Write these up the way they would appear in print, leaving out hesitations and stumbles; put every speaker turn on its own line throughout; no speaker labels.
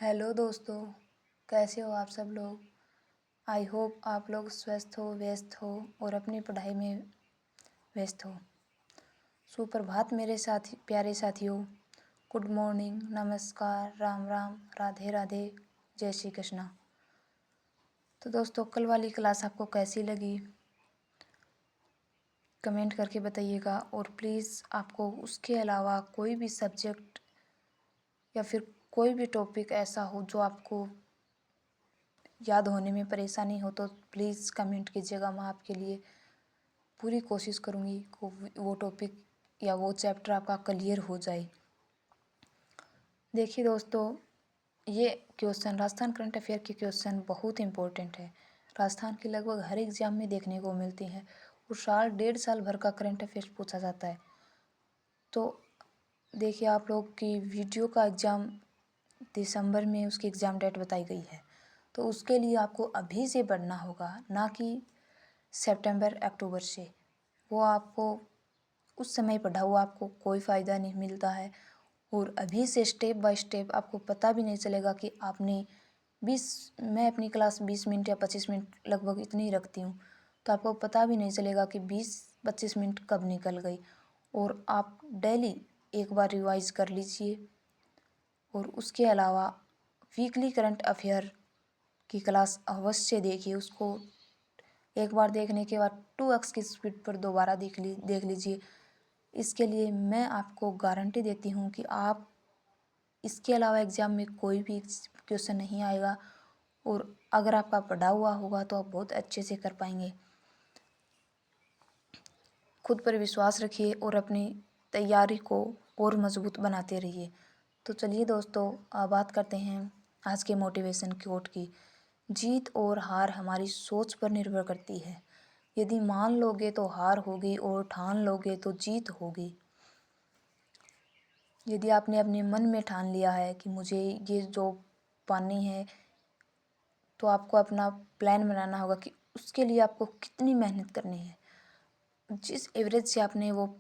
Hello दोस्तों, कैसे हो आप सब लोग। आई होप आप लोग स्वस्थ हो, व्यस्त हो और अपनी पढ़ाई में व्यस्त हो। सुप्रभात मेरे साथी, प्यारे साथियों। गुड मॉर्निंग, नमस्कार, राम राम, राधे राधे, जय श्री कृष्णा। तो दोस्तों, कल वाली क्लास आपको कैसी लगी कमेंट करके बताइएगा। और प्लीज़ आपको उसके अलावा कोई भी सब्जेक्ट या फिर कोई भी टॉपिक ऐसा हो जो आपको याद होने में परेशानी हो तो प्लीज़ कमेंट कीजिएगा। मैं आपके लिए पूरी कोशिश करूँगी कि वो टॉपिक या वो चैप्टर आपका क्लियर हो जाए। देखिए दोस्तों, ये क्वेश्चन राजस्थान करंट अफेयर के क्वेश्चन बहुत इम्पोर्टेंट है। राजस्थान के लगभग हर एग्ज़ाम में देखने को मिलती हैं और साल डेढ़ साल भर का करंट अफेयर पूछा जाता है। तो देखिए, आप लोग की वीडियो का एग्ज़ाम दिसंबर में उसकी एग्ज़ाम डेट बताई गई है। तो उसके लिए आपको अभी से पढ़ना होगा, ना कि सितंबर अक्टूबर से। वो आपको उस समय पढ़ा हुआ आपको कोई फ़ायदा नहीं मिलता है। और अभी से स्टेप बाय स्टेप आपको पता भी नहीं चलेगा कि आपने मैं अपनी क्लास 20 मिनट या 25 मिनट लगभग इतनी ही रखती हूँ। तो आपको पता भी नहीं चलेगा कि 20-25 मिनट कब निकल गई। और आप डेली एक बार रिवाइज़ कर लीजिए। और उसके अलावा वीकली करंट अफेयर की क्लास अवश्य देखिए। उसको एक बार देखने के बाद 2x की स्पीड पर दोबारा देख लीजिए। इसके लिए मैं आपको गारंटी देती हूँ कि आप इसके अलावा एग्ज़ाम में कोई भी क्वेश्चन नहीं आएगा। और अगर आपका पढ़ा हुआ होगा तो आप बहुत अच्छे से कर पाएंगे। खुद पर विश्वास रखिए और अपनी तैयारी को और मजबूत बनाते रहिए। तो चलिए दोस्तों, बात करते हैं आज के मोटिवेशन कोट की। जीत और हार हमारी सोच पर निर्भर करती है। यदि मान लोगे तो हार होगी और ठान लोगे तो जीत होगी। यदि आपने अपने मन में ठान लिया है कि मुझे ये जॉब पानी है, तो आपको अपना प्लान बनाना होगा कि उसके लिए आपको कितनी मेहनत करनी है। जिस एवरेज से आपने वो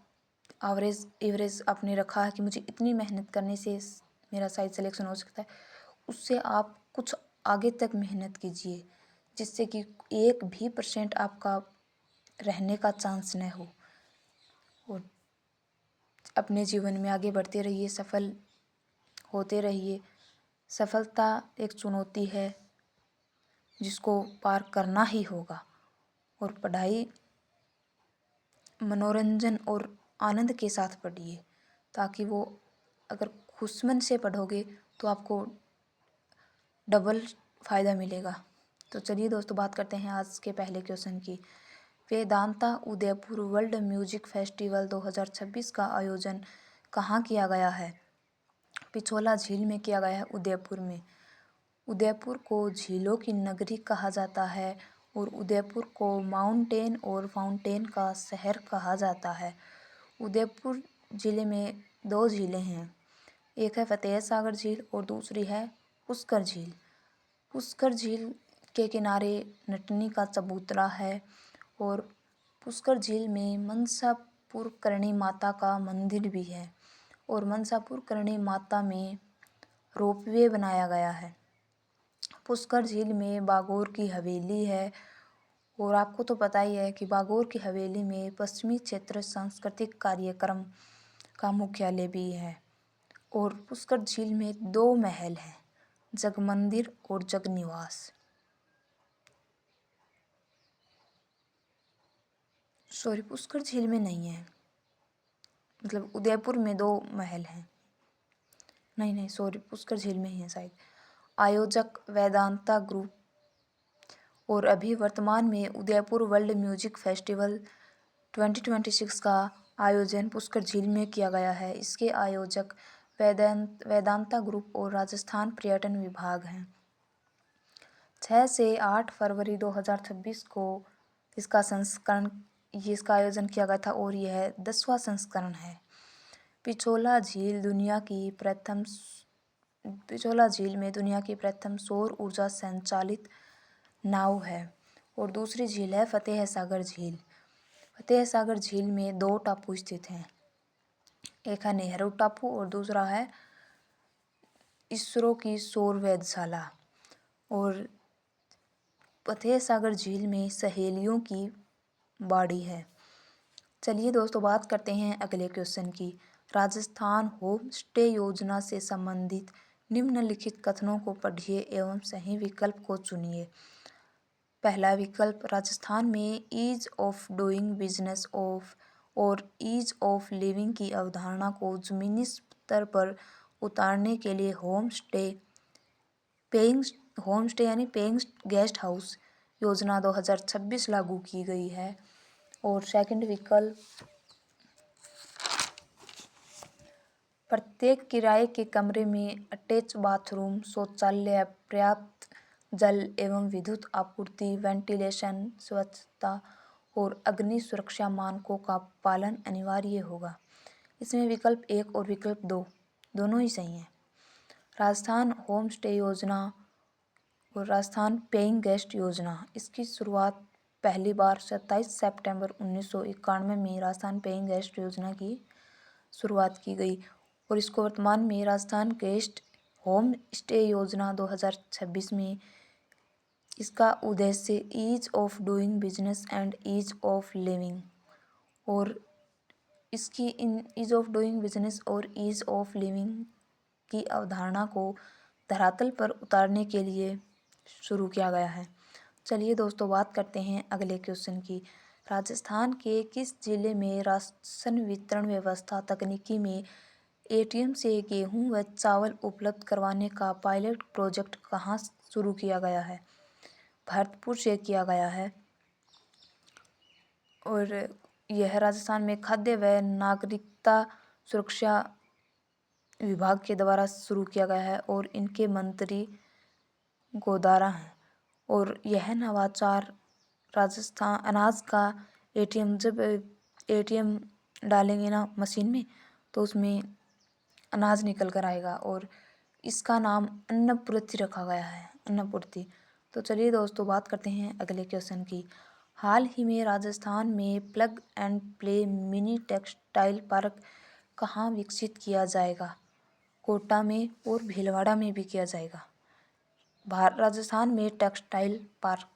एवरेज आपने रखा है कि मुझे इतनी मेहनत करने से मेरा शायद सिलेक्शन हो सकता है, उससे आप कुछ आगे तक मेहनत कीजिए, जिससे कि 1% आपका रहने का चांस न हो। और अपने जीवन में आगे बढ़ते रहिए, सफल होते रहिए। सफलता एक चुनौती है जिसको पार करना ही होगा। और पढ़ाई मनोरंजन और आनंद के साथ पढ़िए, ताकि वो अगर खुशमन से पढ़ोगे तो आपको डबल फ़ायदा मिलेगा। तो चलिए दोस्तों, बात करते हैं आज के पहले क्वेश्चन की। Vedanta Udaipur world music festival 2026 का आयोजन कहाँ किया गया है। पिछोला झील में किया गया है, उदयपुर में। उदयपुर को झीलों की नगरी कहा जाता है और उदयपुर को माउंटेन और फाउंटेन का शहर कहा जाता है। उदयपुर ज़िले में 2 झीलें हैं। एक है फतेह सागर झील और दूसरी है पुष्कर झील। पुष्कर झील के किनारे नटनी का चबूतरा है और पुष्कर झील में मनसापुर करणी माता का मंदिर भी है। और मनसापुर करणी माता में रोपवे बनाया गया है। पुष्कर झील में बागोर की हवेली है। और आपको तो पता ही है कि बागोर की हवेली में पश्चिमी क्षेत्र सांस्कृतिक कार्यक्रम का मुख्यालय भी है। और पुष्कर झील में 2 महल हैं, जग मंदिर और जग निवास। सॉरी, पुष्कर झील में नहीं है, मतलब उदयपुर में 2 महल हैं। नहीं सॉरी, पुष्कर झील में ही है शायद। आयोजक वेदांता ग्रुप। और अभी वर्तमान में उदयपुर वर्ल्ड म्यूजिक फेस्टिवल 2026 का आयोजन पुष्कर झील में किया गया है। इसके आयोजक वेदांता ग्रुप और राजस्थान पर्यटन विभाग हैं। 6 से 8 फरवरी 2026 को इसका आयोजन किया गया था और यह 10वां संस्करण है। पिछोला झील में दुनिया की प्रथम सौर ऊर्जा संचालित नाव है। और दूसरी झील है फतेह सागर झील। फतेह सागर झील में 2 टापू स्थित हैं। एक है नेहरू टापू और दूसरा है इसरो की सौर वेधशाला और फतेह सागर झील में सहेलियों की बाड़ी है। चलिए दोस्तों बात करते हैं अगले क्वेश्चन की। राजस्थान होम स्टे योजना से संबंधित निम्नलिखित कथनों को पढ़िए एवं सही विकल्प को चुनिए। पहला विकल्प, राजस्थान में ease of doing business of और ईज ऑफ लिविंग की अवधारणा को जमीनी स्तर पर उतारने के लिए होम स्टे यानी पेइंग गेस्ट हाउस योजना 2026 लागू की गई है। और सेकंड विकल्प, प्रत्येक किराए के कमरे में अटैच बाथरूम, शौचालय, पर्याप्त जल एवं विद्युत आपूर्ति, वेंटिलेशन, स्वच्छता और अग्नि सुरक्षा मानकों का पालन अनिवार्य होगा। इसमें विकल्प 1 और विकल्प 2 दोनों ही सही हैं। राजस्थान होम स्टे योजना और राजस्थान पेइंग गेस्ट योजना, इसकी शुरुआत पहली बार 27 सितंबर 1991 में राजस्थान पेइंग गेस्ट योजना की शुरुआत की गई और इसको वर्तमान में राजस्थान गेस्ट होम स्टे योजना 2026 में इसका उद्देश्य ease of doing business and ease of living और इसकी इन ईज ऑफ डूइंग बिजनेस और ईज ऑफ लिविंग की अवधारणा को धरातल पर उतारने के लिए शुरू किया गया है। चलिए दोस्तों बात करते हैं अगले क्वेश्चन की। राजस्थान के किस जिले में राशन वितरण व्यवस्था तकनीकी में एटीएम से गेहूं व चावल उपलब्ध करवाने का पायलट प्रोजेक्ट कहाँ शुरू किया गया है? भरतपुर से किया गया है और यह राजस्थान में खाद्य व नागरिकता सुरक्षा विभाग के द्वारा शुरू किया गया है और इनके मंत्री गोदारा हैं। और यह नवाचार राजस्थान अनाज का एटीएम, जब एटीएम डालेंगे ना मशीन में तो उसमें अनाज निकल कर आएगा और इसका नाम अन्नपूर्ति रखा गया है, अन्नपूर्ति। तो चलिए दोस्तों बात करते हैं अगले क्वेश्चन की। हाल ही में राजस्थान में plug and play mini textile park कहाँ विकसित किया जाएगा? कोटा में और भीलवाड़ा में भी किया जाएगा। राजस्थान में textile park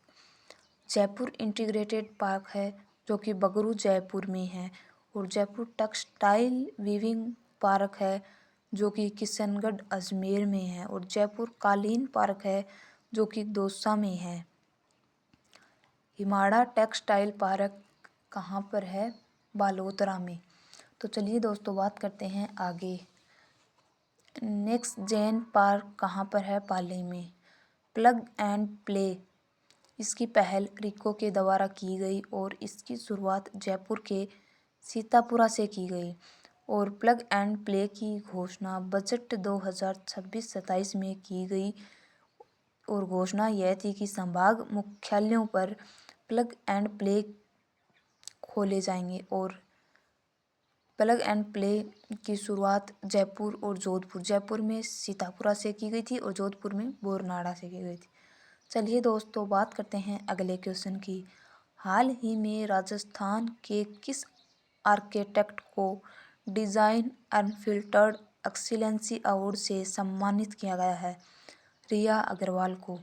Jaipur integrated park है जो कि बगरू जयपुर में है और जयपुर टेक्सटाइल वीविंग पार्क है जो कि किशनगढ़ अजमेर में है और जयपुर कालीन पार्क है जो कि दौसा में है। हिमाड़ा टेक्सटाइल पार्क कहाँ पर है? बालोतरा में। तो चलिए दोस्तों बात करते हैं आगे। नेक्स्ट जेन पार्क कहाँ पर है? पाली में। प्लग एंड प्ले, इसकी पहल रिको के द्वारा की गई और इसकी शुरुआत जयपुर के सीतापुरा से की गई और प्लग एंड प्ले की घोषणा बजट 2026-27 में की गई और घोषणा यह थी कि संभाग मुख्यालयों पर प्लग एंड प्ले खोले जाएंगे और प्लग एंड प्ले की शुरुआत जयपुर और जोधपुर, जयपुर में सीतापुरा से की गई थी और जोधपुर में बोरनाड़ा से की गई थी। चलिए दोस्तों बात करते हैं अगले क्वेश्चन की। हाल ही में राजस्थान के किस आर्किटेक्ट को डिज़ाइन अनफिल्टर्ड एक्सीलेंसी अवार्ड से सम्मानित किया गया है? रिया अग्रवाल को।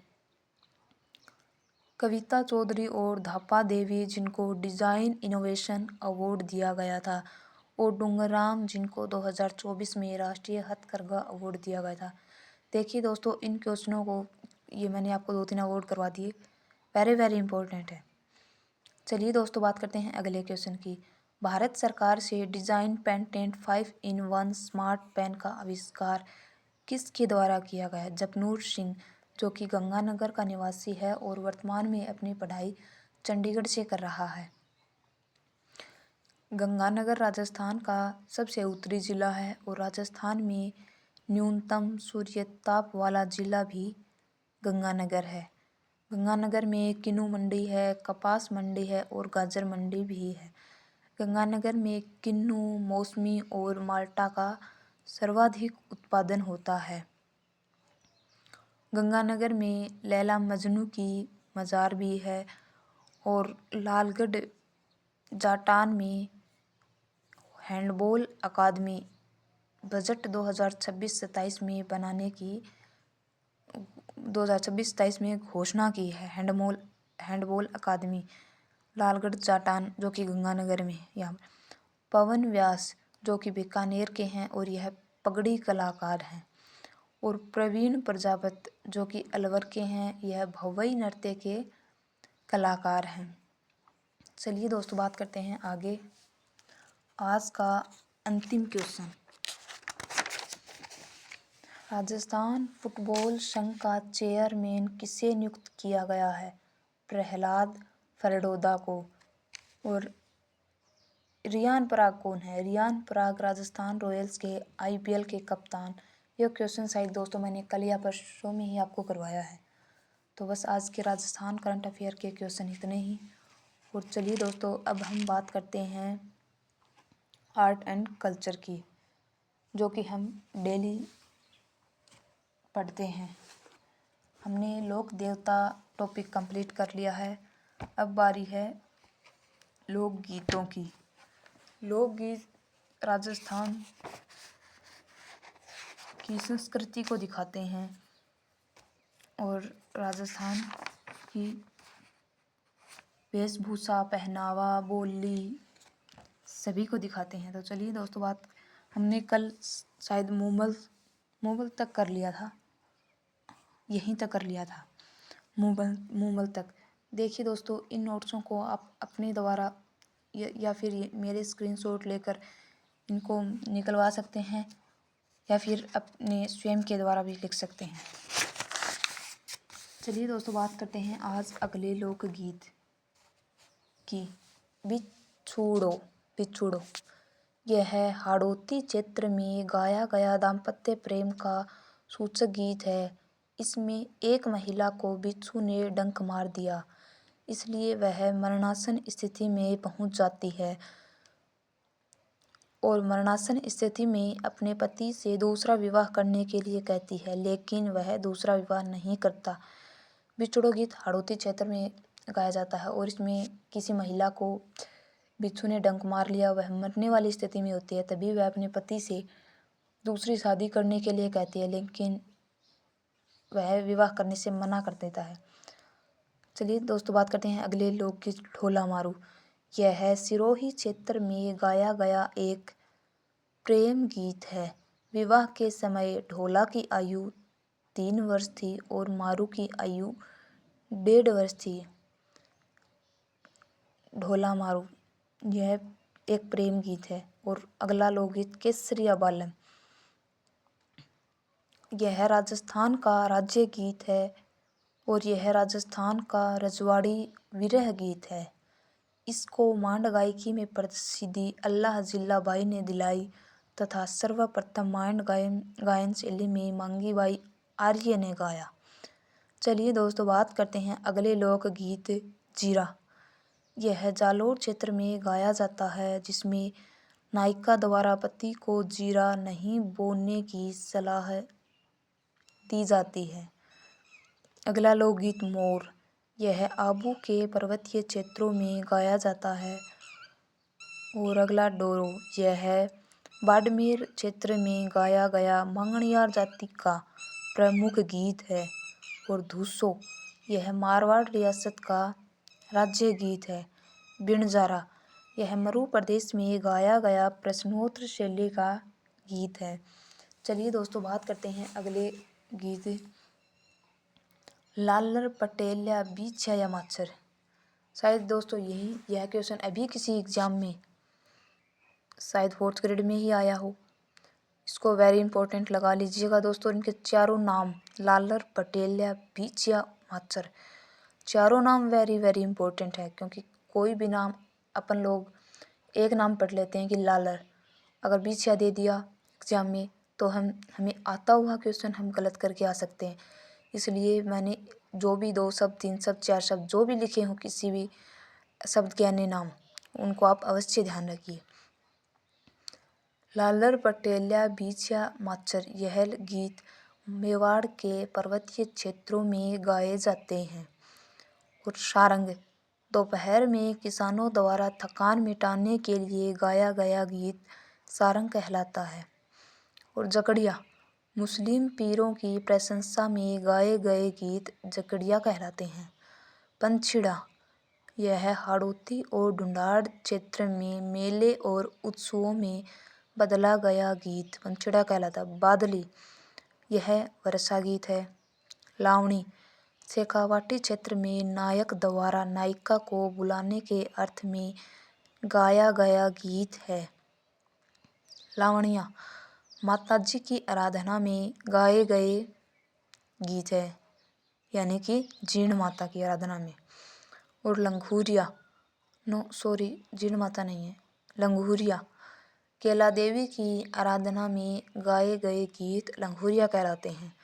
कविता चौधरी और धापा देवी जिनको डिज़ाइन इनोवेशन अवार्ड दिया गया था और डूंगरराम जिनको 2024 में राष्ट्रीय हथकरघा अवार्ड दिया गया था। देखिए दोस्तों इन क्वेश्चनों को ये मैंने आपको 2-3 अवार्ड करवा दिए, वेरी वेरी इंपॉर्टेंट है। चलिए दोस्तों बात करते हैं अगले क्वेश्चन की। भारत सरकार से design patent 5-in-1 smart pen का आविष्कार किसके द्वारा किया गया? जपनूर सिंह जो कि गंगानगर का निवासी है और वर्तमान में अपनी पढ़ाई चंडीगढ़ से कर रहा है। गंगानगर राजस्थान का सबसे उत्तरी जिला है और राजस्थान में न्यूनतम सूर्यताप वाला जिला भी गंगानगर है। गंगानगर में किन्नू मंडी है, कपास मंडी है और गाजर मंडी भी है। गंगानगर में किन्नू, मौसमी और माल्टा का सर्वाधिक उत्पादन होता है। गंगानगर में लैला मजनू की मज़ार भी है और लालगढ़ जाटान में हैंडबॉल अकादमी बजट 2026-27 में बनाने की 2026-27 में घोषणा की है। हैंडबॉल अकादमी लालगढ़ चाटान जो कि गंगानगर में, यहाँ पवन व्यास जो कि बीकानेर के हैं और यह पगड़ी कलाकार हैं। और प्रवीण प्रजापत जो कि अलवर के हैं, यह भवई नृत्य के कलाकार हैं। चलिए दोस्तों बात करते हैं आगे। आज का अंतिम क्वेश्चन, राजस्थान फुटबॉल संघ का चेयरमैन किसे नियुक्त किया गया है? प्रहलाद फरडोदा को। और रियान पराग कौन है? रियान पराग राजस्थान रॉयल्स के IPL के कप्तान। यह क्वेश्चन शायद दोस्तों मैंने कल या परसों में ही आपको करवाया है। तो बस आज के राजस्थान करंट अफेयर के क्वेश्चन इतने ही। और चलिए दोस्तों अब हम बात करते हैं आर्ट एंड कल्चर की, जो कि हम डेली पढ़ते हैं। हमने लोक देवता टॉपिक कंप्लीट कर लिया है। अब बारी है लोकगीतों की। लोकगीत राजस्थान की संस्कृति को दिखाते हैं और राजस्थान की वेशभूषा, पहनावा, बोली सभी को दिखाते हैं। तो चलिए दोस्तों बात, हमने कल शायद मूमल तक कर लिया था, यहीं तक कर लिया था, मूमल तक। देखिए दोस्तों इन नोट्सों को आप अपने द्वारा या फिर मेरे स्क्रीनशॉट लेकर इनको निकलवा सकते हैं या फिर अपने स्वयं के द्वारा भी लिख सकते हैं। चलिए दोस्तों बात करते हैं आज अगले लोकगीत की। बिछुड़ो। यह हाड़ौती क्षेत्र में गाया गया दाम्पत्य प्रेम का सूचक गीत है। इसमें एक महिला को बिच्छू ने डंक मार दिया, इसलिए वह मरणासन स्थिति में पहुंच जाती है और मरणासन स्थिति में अपने पति से दूसरा विवाह करने के लिए कहती है, लेकिन वह दूसरा विवाह नहीं करता। बिछुड़ो गीत हाड़ौती क्षेत्र में गाया जाता है और इसमें किसी महिला को बिच्छू ने डंक मार लिया, वह मरने वाली स्थिति में होती है, तभी वह अपने पति से दूसरी शादी करने के लिए कहती है, लेकिन वह विवाह करने से मना कर देता है। चलिए दोस्तों बात करते हैं अगले लोकगीत ढोला मारू। यह सिरोही क्षेत्र में गाया गया एक प्रेम गीत है। विवाह के समय ढोला की आयु 3 वर्ष थी और मारू की आयु 1.5 वर्ष थी। ढोला मारू यह एक प्रेम गीत है। और अगला लोकगीत केसरिया बालम, यह राजस्थान का राज्य गीत है और यह राजस्थान का रजवाड़ी विरह गीत है। इसको मांड गायकी में प्रसिद्धि अल्लाह जिल्ला बाई ने दिलाई तथा सर्वप्रथम मांड गायन शैली में मांगी बाई आर्य ने गाया। चलिए दोस्तों बात करते हैं अगले लोकगीत जीरा। यह जालोर क्षेत्र में गाया जाता है, जिसमें नायिका द्वारा पति को जीरा नहीं बोने की सलाह दी जाती है। अगला लोकगीत मोर। यह आबू के पर्वतीय क्षेत्रों में गाया जाता है। और अगला डोरो। यह बाड़मेर क्षेत्र में गाया गया मंगणियार जाति का प्रमुख गीत है। और धूसो यह मारवाड़ रियासत का राज्य गीत है। बिणजारा यह मरू प्रदेश में गाया गया प्रश्नोत्तर शैली का गीत है। चलिए दोस्तों बात करते हैं अगले गीत लालर पटेलिया बीछया या माछर। शायद दोस्तों यह क्वेश्चन अभी किसी एग्जाम में शायद 4th ग्रेड में ही आया हो, इसको वेरी इंपॉर्टेंट लगा लीजिएगा दोस्तों। इनके चारों नाम लालर पटेलिया बीछया माछर, चारों नाम वेरी वेरी इंपॉर्टेंट है, क्योंकि कोई भी नाम अपन लोग एक नाम पढ़ लेते हैं कि लालर, अगर बीछया दे दिया एग्जाम में तो हमें आता हुआ क्वेश्चन हम गलत करके आ सकते हैं। इसलिए मैंने जो भी 2 शब्द 3 शब्द 4 शब्द जो भी लिखे हों किसी भी शब्द के अन्य नाम, उनको आप अवश्य ध्यान रखिए। लालर पटेलिया बीछया माछर यह गीत मेवाड़ के पर्वतीय क्षेत्रों में गाए जाते हैं। और सारंग दोपहर में किसानों द्वारा थकान मिटाने के लिए गाया गया गीत सारंग कहलाता है। और जकड़िया मुस्लिम पीरों की प्रशंसा में गाए गए गीत जकड़िया कहलाते हैं। पंछिड़ा यह हाड़ौती और ढूंढाड़ क्षेत्र में मेले और उत्सवों में बदला गया गीत पंछिड़ा कहलाता है। बादली यह वर्षा गीत है। लावणी शेखावाटी क्षेत्र में नायक द्वारा नायिका को बुलाने के अर्थ में गाया गया गीत है। लावणिया माताजी की आराधना में गाए गए गीत है, यानी कि जीण माता की आराधना में। और लंगूरिया जीण माता नहीं है, लंगूरिया केला देवी की आराधना में गाए गए गीत लंगूरिया कहलाते हैं।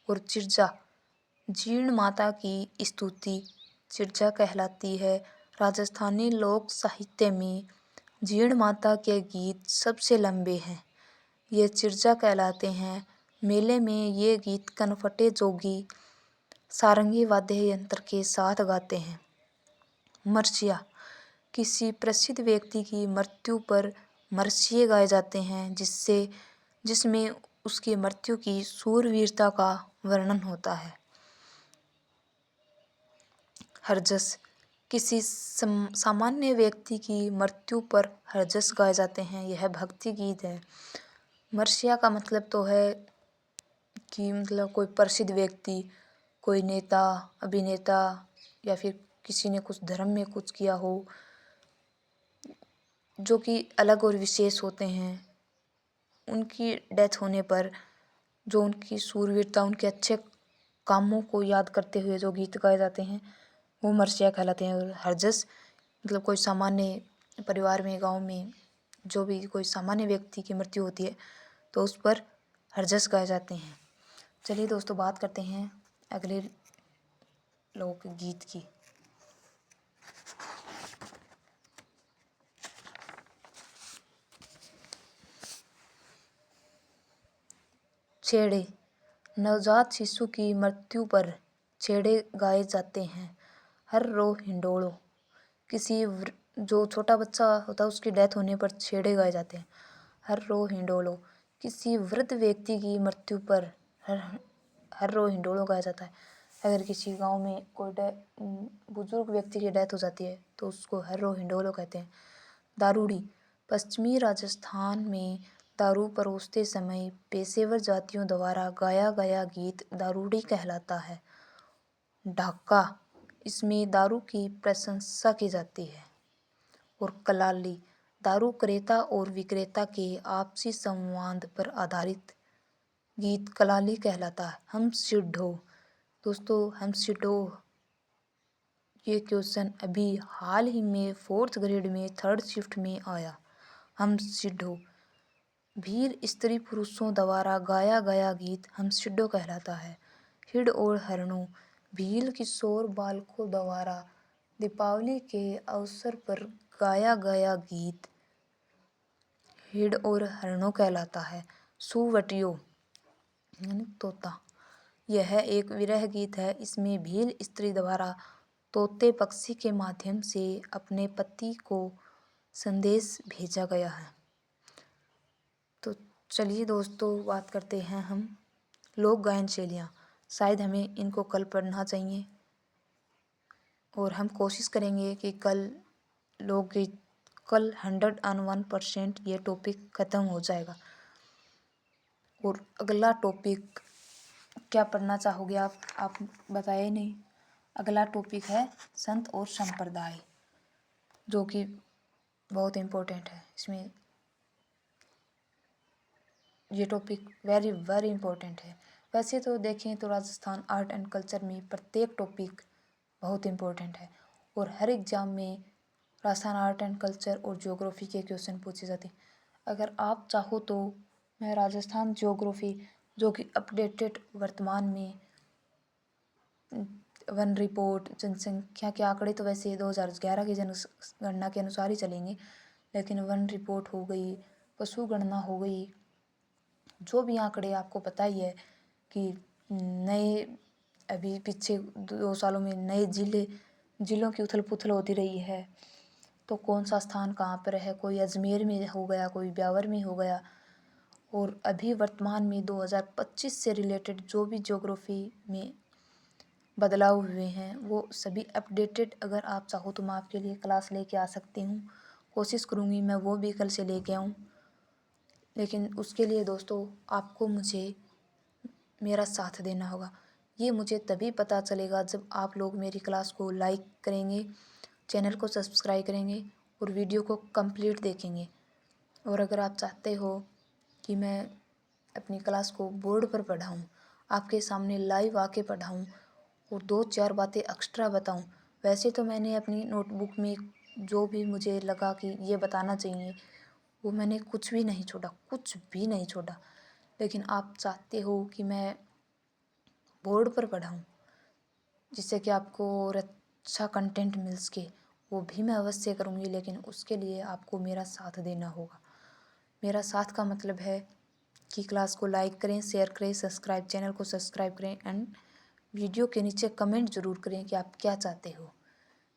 और चिरजा जीण माता की स्तुति चिरजा कहलाती है। राजस्थानी लोक साहित्य में जीण माता के गीत सबसे लंबे हैं, ये चिरजा कहलाते हैं। मेले में ये गीत कनफटे जोगी सारंगी वाद्य यंत्र के साथ गाते हैं। मरसिया किसी प्रसिद्ध व्यक्ति की मृत्यु पर मरसिये गाए जाते हैं, जिसमें उसकी मृत्यु की शूरवीरता का वर्णन होता है। हरजस किसी सामान्य व्यक्ति की मृत्यु पर हरजस गाए जाते हैं, यह भक्ति गीत है। मरसिया का मतलब तो है कि मतलब कोई प्रसिद्ध व्यक्ति, कोई नेता, अभिनेता या फिर किसी ने कुछ धर्म में कुछ किया हो जो कि अलग और विशेष होते हैं, उनकी डेथ होने पर जो उनकी शूरवीरता, उनके अच्छे कामों को याद करते हुए जो गीत गाए जाते हैं वो मरसिया कहलाते हैं। और हरजस मतलब कोई सामान्य परिवार में, गांव में जो भी कोई सामान्य व्यक्ति की मृत्यु होती है तो उस पर हरजस गाए जाते हैं। चलिए दोस्तों, बात करते हैं अगले लोकगीत की। छेड़े नवजात शिशु की मृत्यु पर छेड़े गाए जाते हैं। हर रो हिंडोलो किसी जो छोटा बच्चा होता है उसकी डेथ होने पर छेड़े गाए जाते हैं। हर रो हिंडोलो किसी वृद्ध व्यक्ति की मृत्यु पर हर रो हिंडोलो गाया जाता है। अगर किसी गांव में कोई बुजुर्ग व्यक्ति की डेथ हो जाती है तो उसको हर रो हिंडोलो कहते हैं। दारूड़ी पश्चिमी राजस्थान में दारू परोसते समय पेशेवर जातियों द्वारा गाया गया गीत दारूड़ी कहलाता है। ढाका इसमें दारू की प्रशंसा की जाती है। और कलाली दारू क्रेता और विक्रेता के आपसी संवाद पर आधारित गीत कलाली कहलाता है। हम सिड्ढो दोस्तों, हम सिड्ढो ये क्वेश्चन अभी हाल ही में 4th ग्रेड में 3rd शिफ्ट में आया। हम सिड्ढो भीर स्त्री पुरुषों द्वारा गाया गया गीत हम सिड्ढो कहलाता है। हिड और हरणों भील किशोर बालकों द्वारा दीपावली के अवसर पर गाया गया गीत हिड और हरणों कहलाता है। सुवटियो यानी तोता यह एक विरह गीत है। इसमें भील स्त्री द्वारा तोते पक्षी के माध्यम से अपने पति को संदेश भेजा गया है। तो चलिए दोस्तों, बात करते हैं हम लोक गायन शैलियाँ। शायद हमें इनको कल पढ़ना चाहिए और हम कोशिश करेंगे कि कल लोकगीत 101% ये टॉपिक ख़त्म हो जाएगा। और अगला टॉपिक क्या पढ़ना चाहोगे आप बताए नहीं। अगला टॉपिक है संत और संप्रदाय, जो कि बहुत इम्पोर्टेंट है। इसमें ये टॉपिक वेरी वेरी इम्पोर्टेंट है। वैसे तो देखें तो राजस्थान आर्ट एंड कल्चर में प्रत्येक टॉपिक बहुत इम्पोर्टेंट है और हर एग्ज़ाम में राजस्थान आर्ट एंड कल्चर और ज्योग्राफी के क्वेश्चन पूछे जाते हैं। अगर आप चाहो तो मैं राजस्थान ज्योग्राफी, जो कि अपडेटेड वर्तमान में वन रिपोर्ट, जनसंख्या के आंकड़े तो वैसे 2011 की जनगणना के अनुसार ही चलेंगे, लेकिन वन रिपोर्ट हो गई, पशु गणना हो गई, जो भी आंकड़े आपको पता ही है कि नए अभी पीछे 2 सालों में नए जिलों की उथल पुथल होती रही है। तो कौन सा स्थान कहाँ पर है, कोई अजमेर में हो गया, कोई ब्यावर में हो गया, और अभी वर्तमान में 2025 से रिलेटेड जो भी ज्योग्राफी में बदलाव हुए हैं वो सभी अपडेटेड, अगर आप चाहो तो मैं आपके लिए क्लास लेके आ सकती हूँ। कोशिश करूँगी मैं वो भी कल से लेके आऊँ, लेकिन उसके लिए दोस्तों आपको मुझे मेरा साथ देना होगा। ये मुझे तभी पता चलेगा जब आप लोग मेरी क्लास को लाइक करेंगे, चैनल को सब्सक्राइब करेंगे और वीडियो को कंप्लीट देखेंगे। और अगर आप चाहते हो कि मैं अपनी क्लास को बोर्ड पर पढ़ाऊँ, आपके सामने लाइव आके पढ़ाऊँ और 2-4 बातें एक्स्ट्रा बताऊँ, वैसे तो मैंने अपनी नोटबुक में जो भी मुझे लगा कि ये बताना चाहिए वो मैंने कुछ भी नहीं छोड़ा, कुछ भी नहीं छोड़ा। लेकिन आप चाहते हो कि मैं बोर्ड पर पढ़ाऊँ जिससे कि आपको और अच्छा कंटेंट मिल सके, वो भी मैं अवश्य करूँगी, लेकिन उसके लिए आपको मेरा साथ देना होगा। मेरा साथ का मतलब है कि क्लास को लाइक करें, शेयर करें, सब्सक्राइब, चैनल को सब्सक्राइब करें एंड वीडियो के नीचे कमेंट ज़रूर करें कि आप क्या चाहते हो,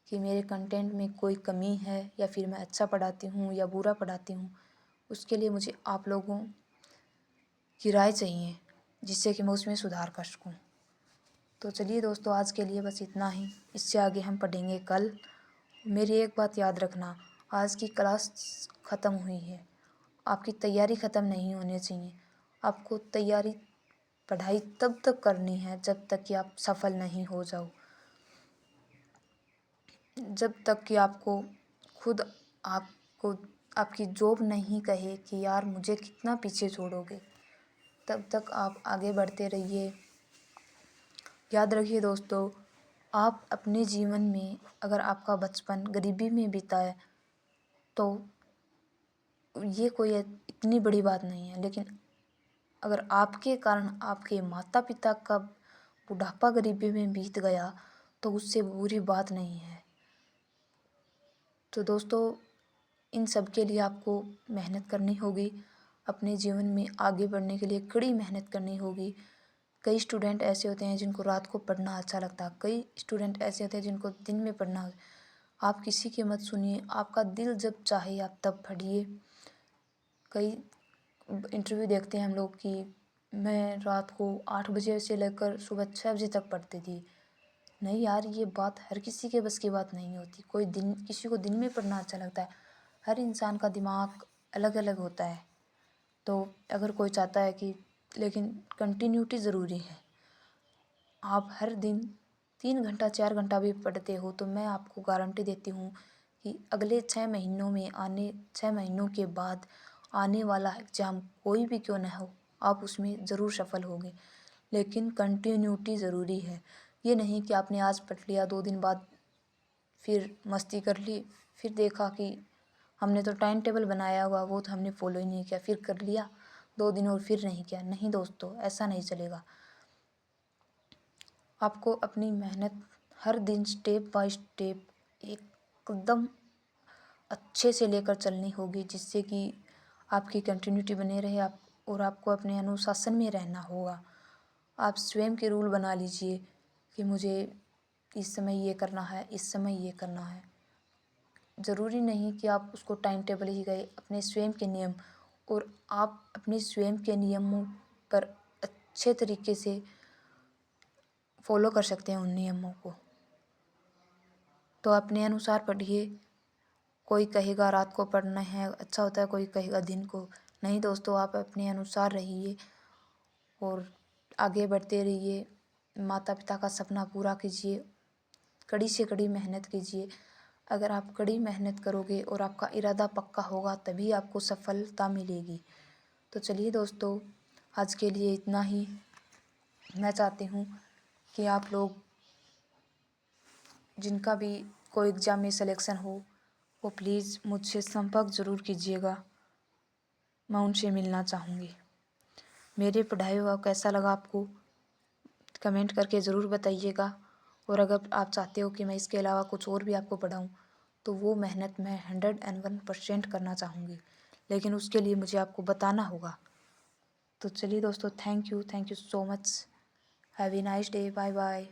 कि मेरे कंटेंट में कोई कमी है या फिर मैं अच्छा पढ़ाती हूँ या बुरा पढ़ाती हूँ। उसके लिए मुझे आप लोगों की राय चाहिए जिससे कि मैं उसमें सुधार कर सकूँ। तो चलिए दोस्तों, आज के लिए बस इतना ही। इससे आगे हम पढ़ेंगे कल। मेरी एक बात याद रखना, आज की क्लास ख़त्म हुई है, आपकी तैयारी ख़त्म नहीं होनी चाहिए। आपको तैयारी पढ़ाई तब तक करनी है जब तक कि आप सफल नहीं हो जाओ, जब तक कि आपको खुद आपको आपकी जॉब नहीं कहे कि यार मुझे कितना पीछे छोड़ोगे, तब तक आप आगे बढ़ते रहिए। याद रखिए दोस्तों, आप अपने जीवन में अगर आपका बचपन गरीबी में बीता है तो ये कोई इतनी बड़ी बात नहीं है, लेकिन अगर आपके कारण आपके माता पिता का बुढ़ापा गरीबी में बीत गया तो उससे बुरी बात नहीं है। तो दोस्तों, इन सब के लिए आपको मेहनत करनी होगी, अपने जीवन में आगे बढ़ने के लिए कड़ी मेहनत करनी होगी। कई स्टूडेंट ऐसे होते हैं जिनको रात को पढ़ना अच्छा लगता है, कई स्टूडेंट ऐसे होते हैं जिनको दिन में पढ़ना। आप किसी की मत सुनिए, आपका दिल जब चाहे आप तब पढ़िए। कई इंटरव्यू देखते हैं हम लोग कि मैं रात को 8 बजे से लेकर सुबह 6 बजे तक पढ़ती थी। नहीं यार, ये बात हर किसी के बस की बात नहीं होती। कोई दिन किसी को दिन में पढ़ना अच्छा लगता है, हर इंसान का दिमाग अलग अलग होता है। तो अगर कोई चाहता है कि, लेकिन कंटिन्यूटी ज़रूरी है। आप हर दिन 3 घंटा 4 घंटा भी पढ़ते हो तो मैं आपको गारंटी देती हूँ कि अगले 6 महीनों में 6 महीनों के बाद आने वाला एग्ज़ाम कोई भी क्यों ना हो, आप उसमें ज़रूर सफल होंगे। लेकिन कंटिन्यूटी ज़रूरी है। ये नहीं कि आपने आज पढ़ लिया, 2 दिन बाद फिर मस्ती कर ली, फिर देखा कि हमने तो टाइम टेबल बनाया हुआ वो तो हमने फॉलो ही नहीं किया, फिर कर लिया 2 दिन और फिर नहीं किया। नहीं दोस्तों, ऐसा नहीं चलेगा। आपको अपनी मेहनत हर दिन स्टेप बाय स्टेप एकदम अच्छे से लेकर चलनी होगी, जिससे कि आपकी कंटिन्यूटी बने रहे। आप और आपको अपने अनुशासन में रहना होगा। आप स्वयं के रूल बना लीजिए कि मुझे इस समय ये करना है, इस समय ये करना है। ज़रूरी नहीं कि आप उसको टाइम टेबल ही गए, अपने स्वयं के नियम, और आप अपने स्वयं के नियमों पर अच्छे तरीके से फॉलो कर सकते हैं उन नियमों को। तो अपने अनुसार पढ़िए। कोई कहेगा रात को पढ़ना है अच्छा होता है, कोई कहेगा दिन को। नहीं दोस्तों, आप अपने अनुसार रहिए और आगे बढ़ते रहिए। माता पिता का सपना पूरा कीजिए, कड़ी से कड़ी मेहनत कीजिए। अगर आप कड़ी मेहनत करोगे और आपका इरादा पक्का होगा तभी आपको सफलता मिलेगी। तो चलिए दोस्तों, आज के लिए इतना ही। मैं चाहती हूँ कि आप लोग जिनका भी कोई एग्ज़ाम में सिलेक्शन हो वो प्लीज़ मुझसे संपर्क ज़रूर कीजिएगा, मैं उनसे मिलना चाहूँगी। मेरे पढ़ाई हुआ कैसा लगा आपको कमेंट करके ज़रूर बताइएगा। और अगर आप चाहते हो कि मैं इसके अलावा कुछ और भी आपको पढ़ाऊँ तो वो मेहनत मैं 101% करना चाहूँगी, लेकिन उसके लिए मुझे आपको बताना होगा। तो चलिए दोस्तों, thank you so much. Have a nice day, bye bye.